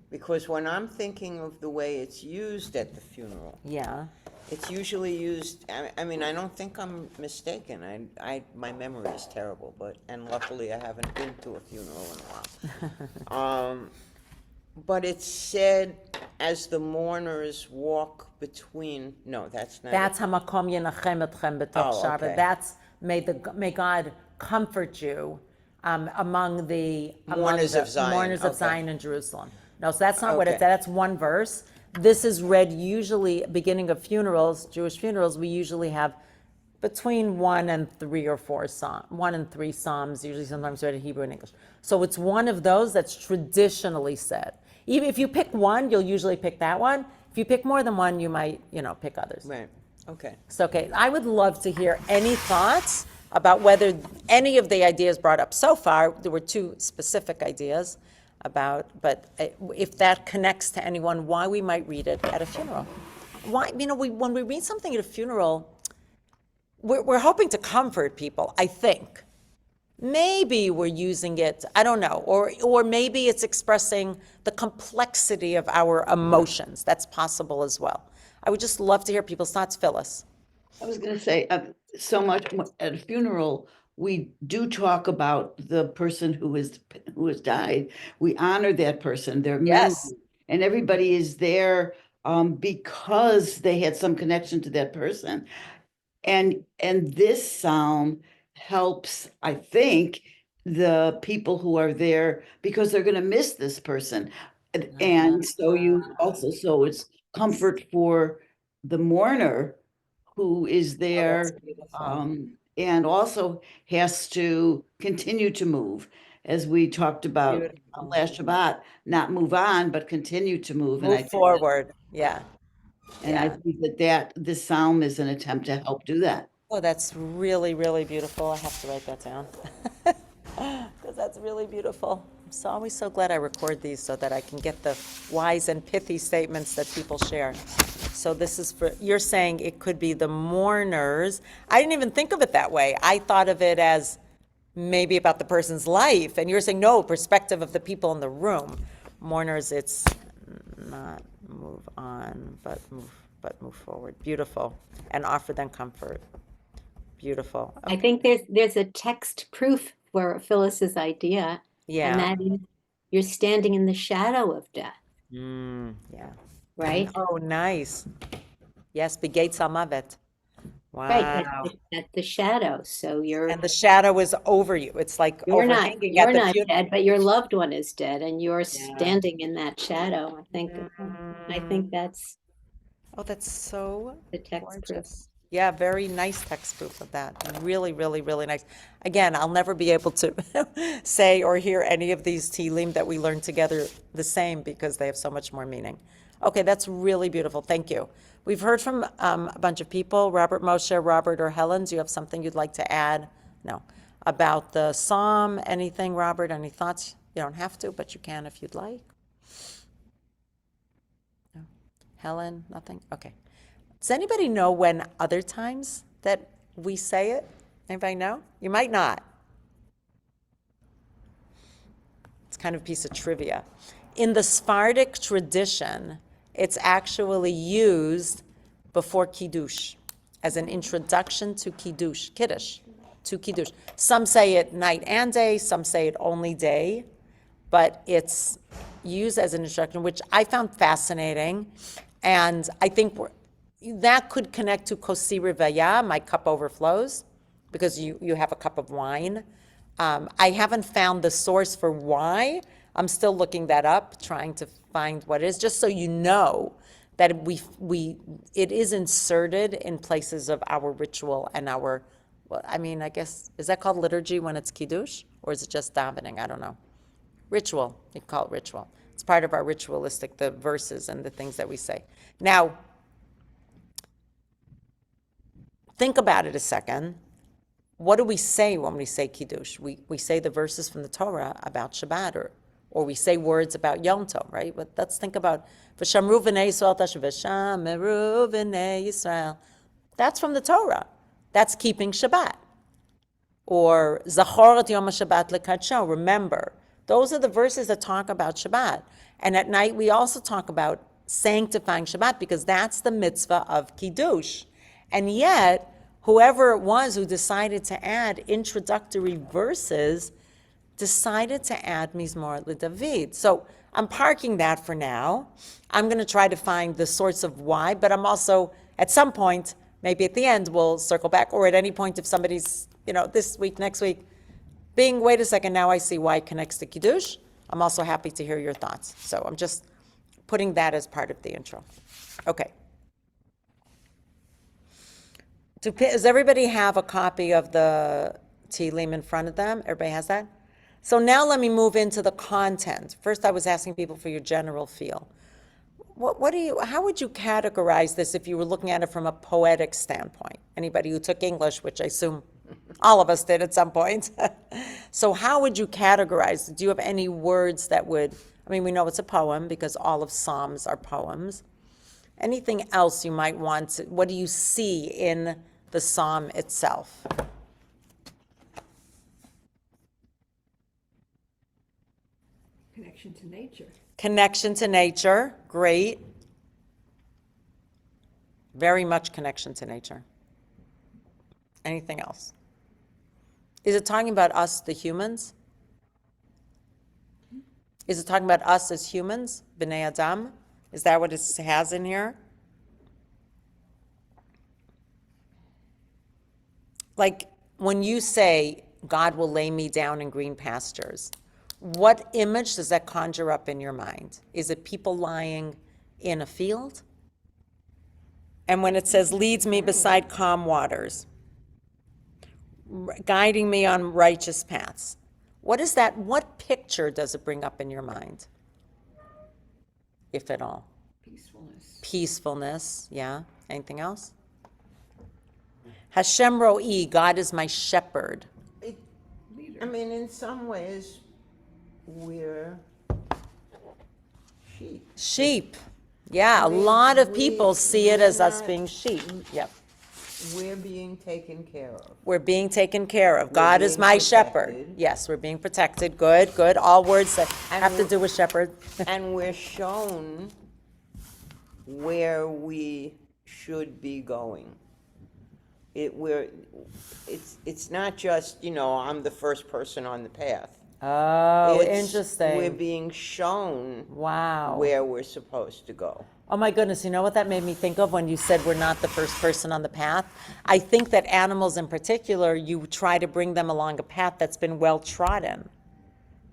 because when I'm thinking of the way it's used at the funeral, Yeah. it's usually used, I mean, I don't think I'm mistaken. My memory is terrible, and luckily I haven't been to a funeral in a while. But it's said as the mourners walk between, no, that's not That's it. hamakom yenachem etchem b'toch Oh, Shabbat. okay. That's may God comfort you among the Mourners of Zion, mourners of okay. Zion in Jerusalem. No, so that's not what Okay. it's. That's one verse. This is read usually beginning of funerals, Jewish funerals. We usually have between 1 and 3 or 4 psalms, 1 and 3 psalms, usually sometimes read in Hebrew and English. So it's one of those that's traditionally said. Even if you pick one, you'll usually pick that one. If you pick more than one, you might, pick others. Right, okay. So, okay, I would love to hear any thoughts about whether any of the ideas brought up so far. There were 2 specific ideas about, but if that connects to anyone, why we might read it at a funeral. Why, when we read something at a funeral, we're hoping to comfort people, I think. Maybe we're using it, I don't know, or maybe it's expressing the complexity of our emotions. That's possible as well. I would just love to hear people's thoughts. Phyllis. I was going to say, so much at a funeral, we do talk about the person who has died. We honor that person, their Yes. memory, and everybody is there because they had some connection to that person. And this psalm helps, I think, the people who are there because they're going to miss this person. And so it's comfort for the mourner who is there, and also has to continue to move, as we talked about last Shabbat, not move on, but continue to move. And I Move think forward. Yeah. I think that this psalm is an attempt to help do that. Oh, that's really, really beautiful. I have to write that down. Because that's really beautiful. I'm so always so glad I record these so that I can get the wise and pithy statements that people share. So this is you're saying it could be the mourners. I didn't even think of it that way. I thought of it as maybe about the person's life, and you're saying, no, perspective of the people in the room. Mourners, it's not move on, but move forward. Beautiful. And offer them comfort. Beautiful. I think there's a text proof for Phyllis's idea, Yeah. and that is you're standing in the shadow of death, Yeah. right? Oh, nice. Yes, Begates Amavet. Right, Wow. at the shadow. So And the shadow is over you. It's like overhanging at you're the not funeral. dead, but your loved one is dead, and you're standing in that shadow. I think that's Oh, that's so the text proof. gorgeous. Yeah, very nice text proof of that. Really, really, really nice. Again, I'll never be able to say or hear any of these Tehillim that we learned together the same because they have so much more meaning. Okay, that's really beautiful. Thank you. We've heard from a bunch of people, Robert, Moshe, Robert, or Helen. Do you have something you'd like to add? No. About the psalm, anything, Robert? Any thoughts? You don't have to, but you can if you'd like. No. Helen, nothing? Okay. Does anybody know when other times that we say it? Anybody know? You might not. It's kind of a piece of trivia. In the Sephardic tradition, it's actually used before Kiddush as an introduction to Kiddush, to Kiddush. Some say it night and day, some say it only day, but it's used as an introduction, which I found fascinating. And I think that could connect to Kosi Rivaya, my cup overflows, because you have a cup of wine. I haven't found the source for why. I'm still looking that up, trying to find what it is, just so you know that it is inserted in places of our ritual and our, well, I mean, I guess, is that called liturgy when it's Kiddush? Or is it just davening? I don't know. Ritual, you call it ritual. It's part of our ritualistic, the verses and the things that we say. Now, think about it a second. What do we say when we say Kiddush? We say the verses from the Torah about Shabbat, or we say words about Yom Tov, right? But let's think about V'shamru v'nei Yisrael v'shameru v'nei Yisrael. That's from the Torah. That's keeping Shabbat. Or Zachor et Yom HaShabbat l'kadsho, remember. Those are the verses that talk about Shabbat. And at night we also talk about sanctifying Shabbat because that's the mitzvah of Kiddush. And yet, whoever it was who decided to add introductory verses decided to add Mizmor LeDavid. So I'm parking that for now. I'm going to try to find the source of why, but I'm also, at some point, maybe at the end, we'll circle back, or at any point if somebody's, this week, next week, wait a second, now I see why it connects to Kiddush. I'm also happy to hear your thoughts. So I'm just putting that as part of the intro. Okay. Does everybody have a copy of the Tehillim in front of them? Everybody has that? So now let me move into the content. First, I was asking people for your general feel. How would you categorize this if you were looking at it from a poetic standpoint? Anybody who took English, which I assume all of us did at some point. So how would you categorize it? Do you have any words that would, we know it's a poem because all of Psalms are poems. Anything else you might want to, what do you see in the Psalm itself? Connection to nature. Connection to nature, great. Very much connection to nature. Anything else? Is it talking about us, the humans? Is it talking about us as humans, B'nai Adam? Is that what it has in here? Like when you say, God will lay me down in green pastures, what image does that conjure up in your mind? Is it people lying in a field? And when it says, leads me beside calm waters, guiding me on righteous paths, what is that? What picture does it bring up in your mind, if at all? Peacefulness. Peacefulness, yeah. Anything else? Hashem ro'i, God is my shepherd. In some ways, we're sheep. Sheep. Yeah, a lot of people see it as us being sheep. Yep. we're being taken care of. We're being taken care of. God is being my shepherd. protected. Yes, we're being protected. Good, good. All words that And have to we're- do with shepherd. And we're shown where we should be going. It's not just, I'm the first person on the path. Oh, We're interesting. being shown Wow. where we're supposed to go. Oh my goodness, you know what that made me think of when you said we're not the first person on the path? I think that animals in particular, you try to bring them along a path that's been well trodden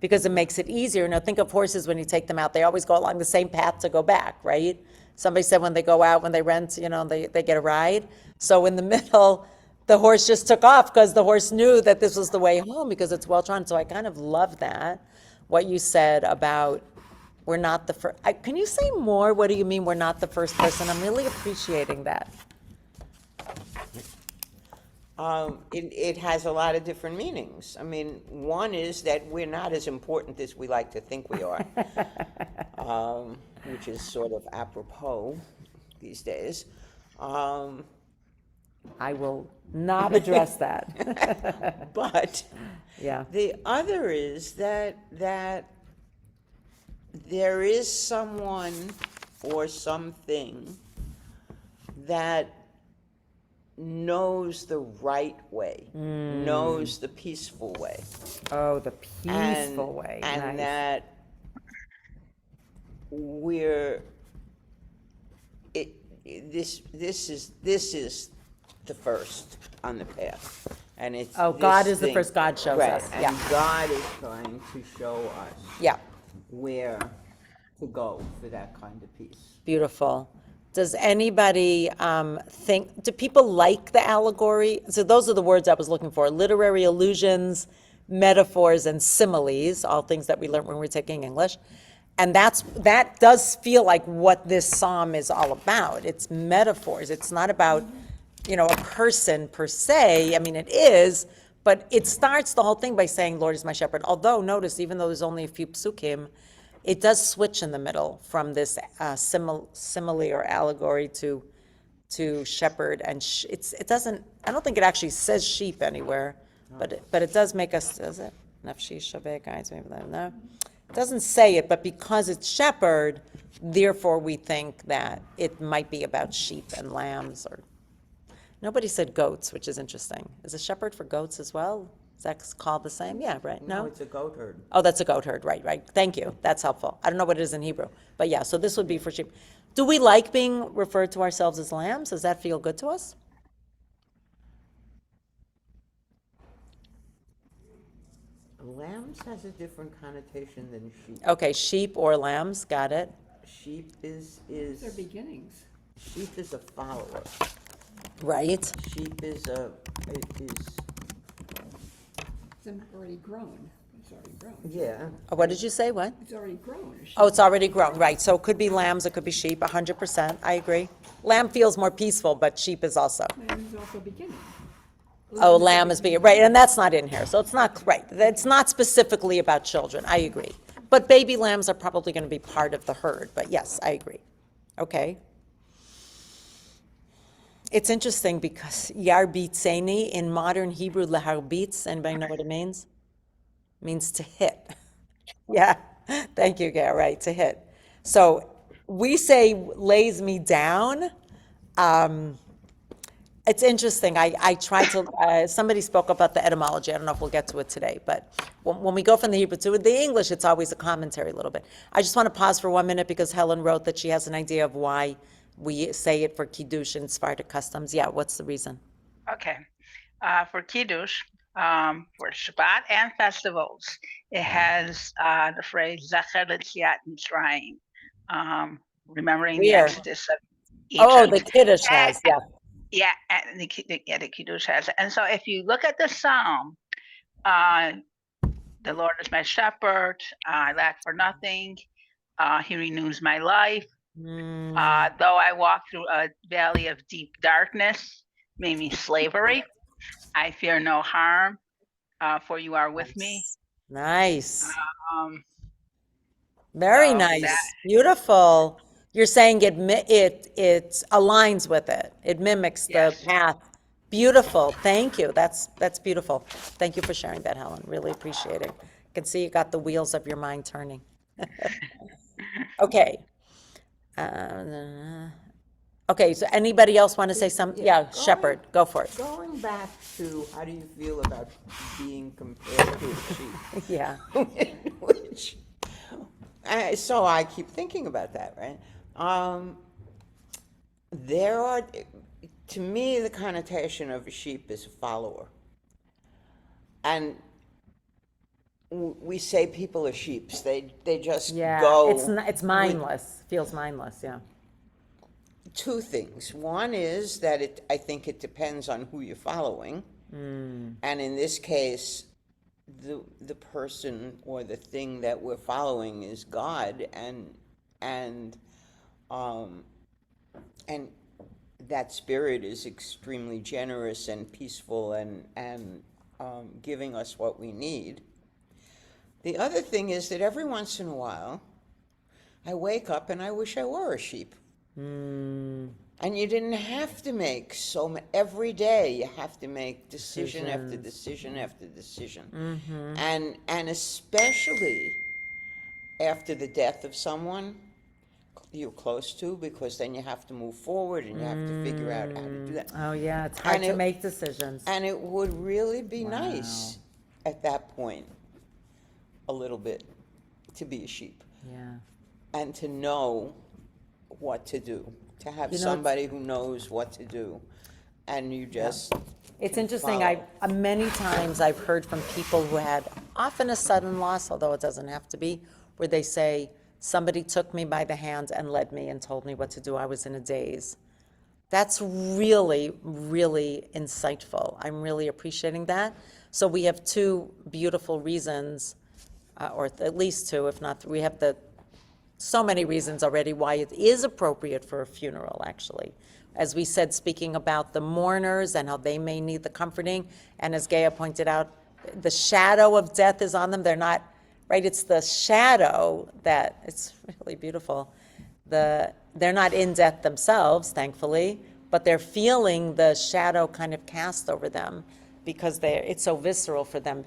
because it makes it easier. Now think of horses when you take them out, they always go along the same path to go back, right? Somebody said when they go out, when they rent, they get a ride. So in the middle, the horse just took off because the horse knew that this was the way home because it's well trodden. So I kind of love that, what you said about we're not the first. Can you say more? What do you mean we're not the first person? I'm really appreciating that. It has a lot of different meanings. I mean, one is that we're not as important as we like to think we are, which is sort of apropos these days. I will not address that. But Yeah. the other is that there is someone or something that knows the right way, knows the peaceful way. Oh, the peaceful way. And Nice. that this is the first on the path. And it's Oh, God this is the thing- first, God shows right, us. and Yeah. God is trying to show us Yeah. where to go for that kind of peace. Beautiful. Does anybody do people like the allegory? So those are the words I was looking for: literary allusions, metaphors, and similes, all things that we learned when we were taking English. And that does feel like what this psalm is all about. It's metaphors. It's not about, a person per se. I mean, it is, but it starts the whole thing by saying, Lord is my shepherd. Although, notice, even though there's only a few psukim, it does switch in the middle from this simile or allegory to shepherd, and it doesn't. I don't think it actually says sheep anywhere, but it does make us. Does it? Nafshi shaveh guys, maybe that. No, it doesn't say it, but because it's shepherd, therefore we think that it might be about sheep and lambs. Or nobody said goats, which is interesting. Is a shepherd for goats as well? Is that called the same? Yeah, right. No, it's a goat herd. Oh, that's a goat herd, right. Thank you. That's helpful. I don't know what it is in Hebrew, but yeah, so this would be for sheep. Do we like being referred to ourselves as lambs? Does that feel good to us? Lambs has a different connotation than sheep. Okay, sheep or lambs, got it. Sheep is Their beginnings. sheep is a follower. Right. Sheep is It's already grown. It's already grown. yeah. What did you say, what? It's already grown. Oh, it's already grown, right. So it could be lambs, it could be sheep, 100%, I agree. Lamb feels more peaceful, but sheep is also. Lamb is also beginning. Oh, lamb is being, right, and that's not in here, so it's not, right, it's not specifically about children, I agree. But baby lambs are probably going to be part of the herd, but yes, I agree. Okay. It's interesting because yarbitzeni in modern Hebrew, leharbitz, anybody know what it means? Means to hit. Yeah, thank you, Gail, right, to hit. So we say lays me down. It's interesting. I tried to, somebody spoke about the etymology. I don't know if we'll get to it today, but when we go from the Hebrew to the English, it's always a commentary a little bit. I just want to pause for 1 minute because Helen wrote that she has an idea of why we say it for Kiddush and Sephardic customs. Yeah, what's the reason? Okay. For Kiddush, for Shabbat and festivals, it has the phrase Zecher L'Tziat Mitzrayim, remembering the Where? Exodus of Oh, Egypt. the Kiddush has, yeah. Yeah, and the Kiddush has it. And so if you look at the Psalm, the Lord is my shepherd, I lack for nothing, he renews my life. Though I walk through a valley of deep darkness, maybe slavery, I fear no harm, for you are with me. Nice. Um, Very so nice. that- Beautiful. You're saying it aligns with it. It mimics the Yes. path Beautiful, thank you. That's beautiful. Thank you for sharing that, Helen. Really appreciate it. I can see you got the wheels of your mind turning. Okay. Okay, so anybody else want to say something? Yeah, Going- Shepherd, go for it. Going back to, how do you feel about being compared to a sheep? Yeah. Which, so I keep thinking about that, right? There are, to me, the connotation of a sheep is a follower. And we say people are sheeps. They just Yeah, go. it's mindless, feels mindless, yeah. Two things. One is that I think it depends on who you're following. And in this case, the person or the thing that we're following is God, and that spirit is extremely generous and peaceful and giving us what we need. The other thing is that every once in a while, I wake up and I wish I were a sheep. And you didn't have to make every day you have to make decision after decision after decision. And especially after the death of someone you're close to, because then you have to move forward and you have to figure out how to do that. Oh, yeah, it's hard And to it- make decisions. And it would really be nice at that point, a little bit, to be a sheep Yeah. and to know what to do, to have You know, somebody who knows what to do, and you just It's can interesting, follow. many times I've heard from people who had often a sudden loss, although it doesn't have to be, where they say, somebody took me by the hand and led me and told me what to do. I was in a daze. That's really, really insightful. I'm really appreciating that. So we have two beautiful reasons, or at least two, if not, we have so many reasons already why it is appropriate for a funeral, actually. As we said, speaking about the mourners and how they may need the comforting, and as Gaia pointed out, the shadow of death is on them. They're not, right, it's the shadow that, it's really beautiful. They're not in death themselves, thankfully, but they're feeling the shadow kind of cast over them because it's so visceral for them,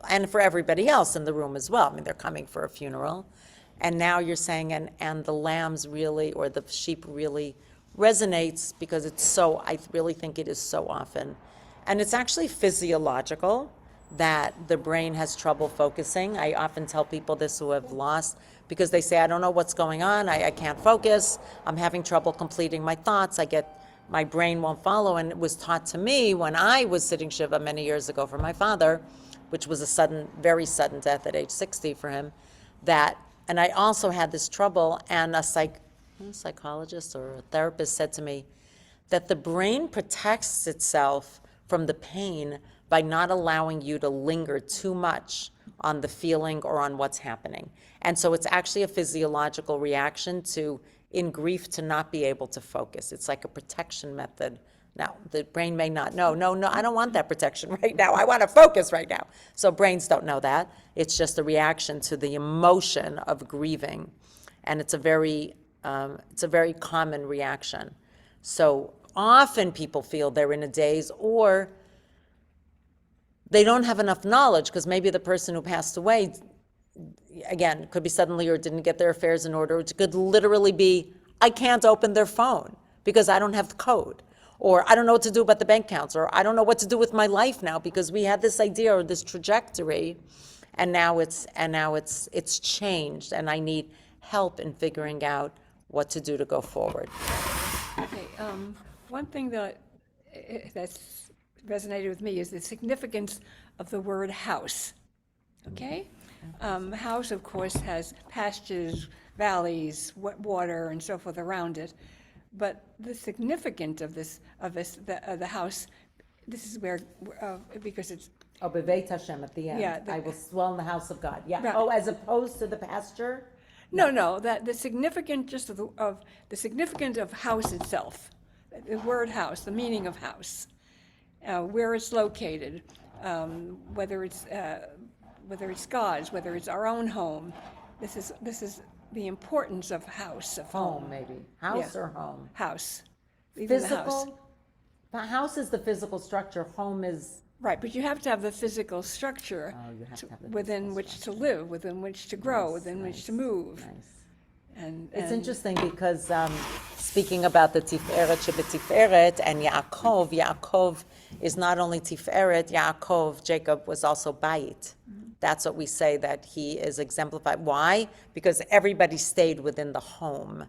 and for everybody else in the room as well. I mean, they're coming for a funeral. And now you're saying, and the lambs really, or the sheep really resonates because I really think it is so often. And it's actually physiological that the brain has trouble focusing. I often tell people this who have lost, because they say, I don't know what's going on, I can't focus, I'm having trouble completing my thoughts, my brain won't follow. And it was taught to me when I was sitting Shiva many years ago for my father, which was a very sudden death at age 60 for him, and I also had this trouble, and a psychologist or a therapist said to me that the brain protects itself from the pain by not allowing you to linger too much on the feeling or on what's happening. And so it's actually a physiological reaction in grief, to not be able to focus. It's like a protection method. Now, the brain may not know, no, I don't want that protection right now. I want to focus right now. So brains don't know that. It's just a reaction to the emotion of grieving. And it's a very common reaction. So often people feel they're in a daze, or they don't have enough knowledge, because maybe the person who passed away, again, could be suddenly, or didn't get their affairs in order. It could literally be, I can't open their phone because I don't have the code. Or I don't know what to do about the bank accounts, or I don't know what to do with my life now because we had this idea or this trajectory, and now it's changed, and I need help in figuring out what to do to go forward. Okay, one thing that's resonated with me is the significance of the word house. Okay? House, of course, has pastures, valleys, water, and so forth around it. But the significance of the house, this is where, because it's, Oh, B'veit Hashem at the end. Yeah, I will dwell in the house of God. Yeah. Right. Oh, as opposed to the pasture? no, that the significance just of the significance of house itself, the word house, the meaning of house, where it's located, whether it's God's, whether it's our own home. This is the importance of house, of Home, maybe. House Yeah. or home? House. Even the house. Physical, But house is the physical structure, home is, Right, but you have to have the physical structure Oh, you have to have the within physical which to structure. live, within which to grow, Nice, within which to nice, move. nice. And It's and- interesting because speaking about the Tiferet Shebetiferet and Yaakov is not only Tiferet, Yaakov, Jacob was also Bayit. That's what we say that he is exemplified. Why? Because everybody stayed within the home,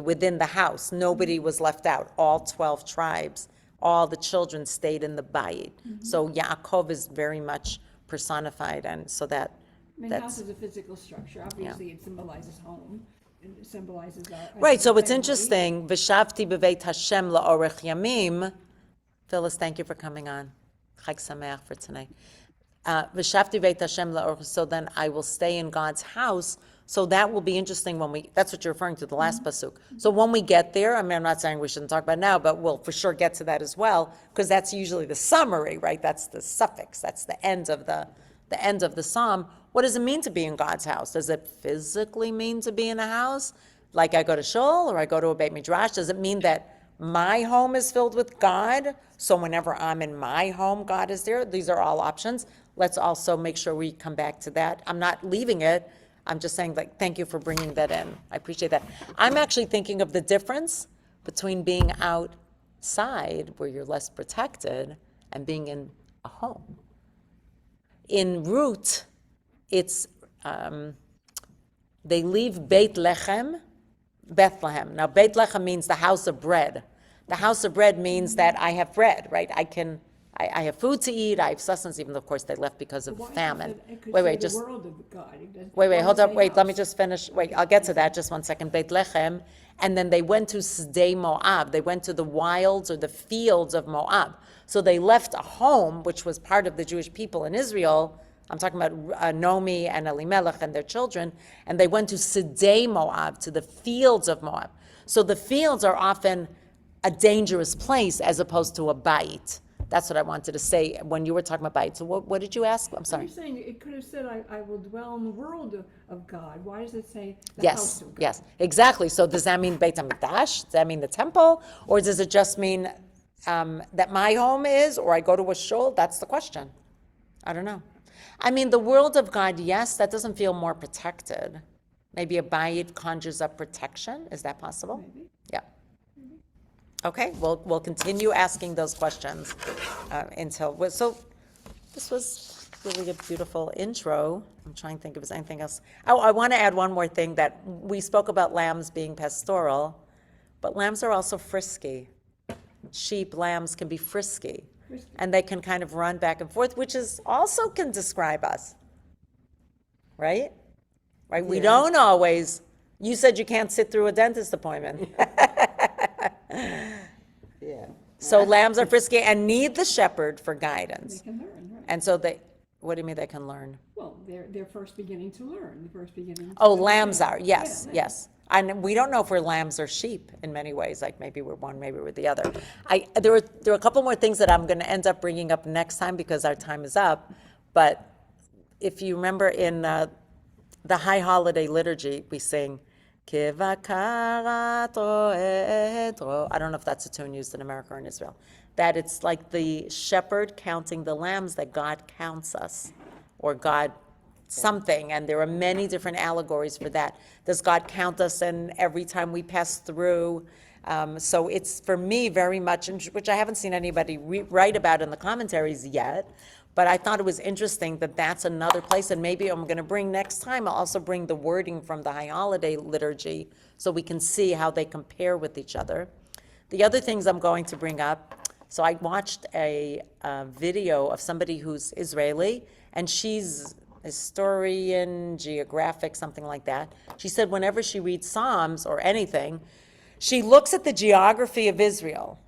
within the house. Nobody was left out. All 12 tribes, all the children stayed in the Bayit. So Yaakov is very much personified, and so that I mean, house that's. is a physical structure. Obviously, it symbolizes home. It symbolizes our. Right, so it's family. interesting. V'shavti b'veit Hashem la'orech yamim. Phyllis, thank you for coming on. Chag Sameach for tonight. V'shavti b'veit Hashem la'orech. So then I will stay in God's house. So that will be interesting when we. That's what you're referring to, the last pasuk. So when we get there, I mean, I'm not saying we shouldn't talk about it now, but we'll for sure get to that as well, because that's usually the summary, right? That's the suffix. That's the end of the end of the psalm. What does it mean to be in God's house? Does it physically mean to be in a house? Like I go to shul or I go to a Beit Midrash? Does it mean that my home is filled with God? So whenever I'm in my home, God is there? These are all options. Let's also make sure we come back to that. I'm not leaving it. I'm just saying, like, thank you for bringing that in. I appreciate that. I'm actually thinking of the difference between being outside, where you're less protected, and being in a home. In root, it's they leave Beit Lechem, Bethlehem. Now, Beit Lechem means the house of bread. The house of bread means that I have bread, right? I have food to eat. I have sustenance, even though, of course, they left because of Why is famine. it could Wait, say wait, the just world of God. It doesn't- wait, why hold say up, wait. Let me house? just finish. Wait, I'll get to that. Just 1 second. Beit Lechem, and then they went to Sdei Moab. They went to the wilds or the fields of Moab. So they left a home, which was part of the Jewish people in Israel. I'm talking about Nomi and Elimelech and their children, and they went to Sdei Moab, to the fields of Moab. So the fields are often a dangerous place as opposed to a bait. That's what I wanted to say when you were talking about bait. So what did you ask? I'm I'm sorry. saying it could have said, I will dwell in the world of God. Why does it say the Yes, house of God? yes, exactly. So does that mean Beit HaMikdash? Does that mean the temple? Or does it just mean that my home is, or I go to a shul? That's the question. I don't know. I mean, the world of God, yes, that doesn't feel more protected. Maybe a bayit conjures up protection. Is that possible? Maybe. Yeah. Okay, we'll continue asking those questions until, so this was really a beautiful intro. I'm trying to think if there's anything else. Oh, I want to add one more thing, that we spoke about lambs being pastoral, but lambs are also frisky. Sheep, lambs can be frisky, and they can kind of run back and forth, which is also can describe us, right? Right, we don't always, you said you can't sit through a dentist appointment. Yeah. So lambs are frisky and need the shepherd for guidance. They can learn, right? And so what do you mean they can learn? Well, they're first beginning to learn, the first beginning. Oh, to lambs are, understand. yes, Yeah, yes. And we don't know if we're lambs or sheep in many ways, like maybe we're one, maybe we're the other. There are a couple more things that I'm going to end up bringing up next time because our time is up. But if you remember in the High Holiday Liturgy, we sing, Kivakara to'edro. I don't know if that's a tune used in America or in Israel. That it's like the shepherd counting the lambs, that God counts us, or God something, and there are many different allegories for that. Does God count us and every time we pass through? So it's, for me, very much, which I haven't seen anybody write about in the commentaries yet, but I thought it was interesting that that's another place, and maybe I'm going to bring next time, I'll also bring the wording from the High Holiday Liturgy so we can see how they compare with each other. The other things I'm going to bring up, so I watched a video of somebody who's Israeli, and she's historian, geographic, something like that. She said whenever she reads Psalms or anything, she looks at the geography of Israel.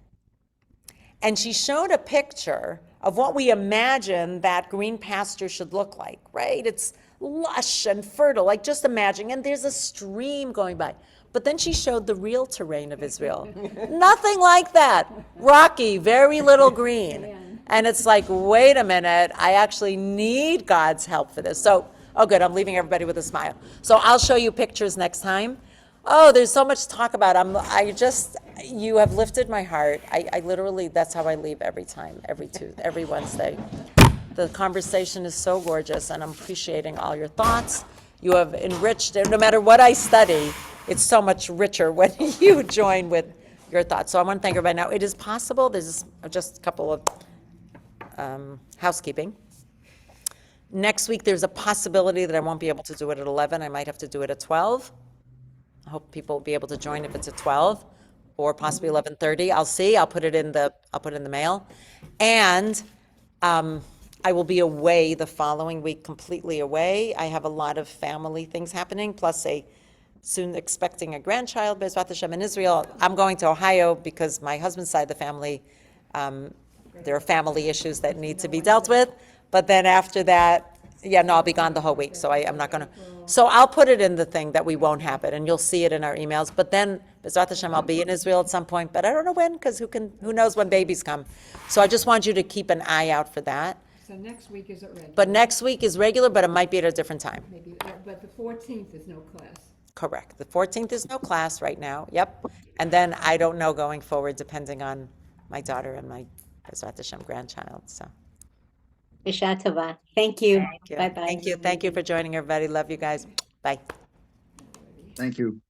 And she showed a picture of what we imagine that green pasture should look like, right? It's lush and fertile, like just imagine, and there's a stream going by. But then she showed the real terrain of Israel. Nothing like that. Rocky, very little green. And it's like, wait a minute, I actually need God's help for this. So, oh good, I'm leaving everybody with a smile. So I'll show you pictures next time. Oh, there's so much to talk about. You have lifted my heart. I literally, that's how I leave every time, every Wednesday. The conversation is so gorgeous, and I'm appreciating all your thoughts. You have enriched it. No matter what I study, it's so much richer when you join with your thoughts. So I want to thank everybody. Now, it is possible, there's just a couple of housekeeping. Next week, there's a possibility that I won't be able to do it at 11. I might have to do it at 12. I hope people will be able to join if it's at 12 or possibly 11:30. I'll see. I'll put it in the mail. And I will be away the following week, completely away. I have a lot of family things happening, plus soon expecting a grandchild, Bezrat Hashem, in Israel. I'm going to Ohio because my husband's side of the family, there are family issues that need to be dealt with. But then after that, I'll be gone the whole week, so I'm not going to. So I'll put it in the thing that we won't have it, and you'll see it in our emails. But then, Bezrat Hashem, I'll be in Israel at some point, but I don't know when, because who knows when babies come. So I just want you to keep an eye out for that. So next week is regular. But next week is regular, but it might be at a different time. Maybe, but the 14th is no class. Correct. The 14th is no class right now. Yep. And then I don't know going forward, depending on my daughter and my Bezrat Hashem grandchild. So Bisha Tova. Thank you. thank you. Bye-bye. Thank you. Thank you for joining, everybody. Love you guys. Bye. Thank you.